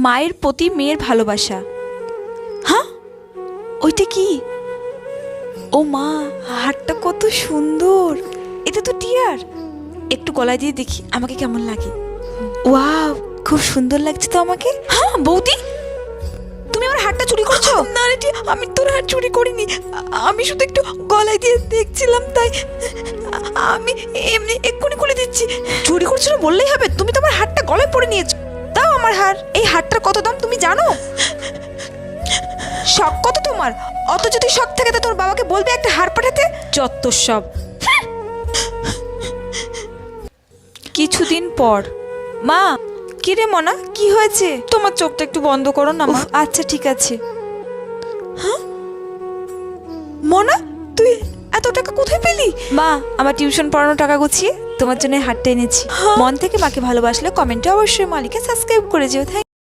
মায়ের প্রতি মেয়ের ভালোবাসা। হ্যাঁ, ওইটা কি? ও মা, হারটা কত সুন্দর! এটা তো টিয়ার। একটু গলায় দিয়ে দেখি আমাকে কেমন লাগে। ওয়াও, খুব সুন্দর লাগছে তো আমাকে। হ্যাঁ বৌদি, তুমি আমার হারটা চুরি করছো? না রে টিয়া, আমি তোর হার চুরি করিনি। আমি শুধু একটু গলায় দিয়ে দেখছিলাম, তাই আমি এমনি এক্ষুনি খুলে দিচ্ছি। চুরি করছিল বললেই হবে? তুমি তো আমার হারটা গলায় পরে নিয়েছো। দাও আমার হার। এই হারটার কত দাম তুমি জানো? শখ কত তোমার? অত যদি শখ থাকে তো তোর বাবাকে বলবে একটা হার পাঠাতে। যত সব। কিছুদিন পর। মা, কি রে মনা, কি হয়েছে? তোমার চোখটা একটু বন্ধ করো না মা। আচ্ছা ঠিক আছে। হ্যাঁ মনা, তুই এত টাকা কোথায় পেলি? মা, আমার টিউশন পড়ানোর টাকা গুছিয়ে তোমার জন্য হারটা এনেছি। মন থেকে মাকে ভালোবাসলে কমেন্টে অবশ্যই মালিকে সাবস্ক্রাইব করে যেও।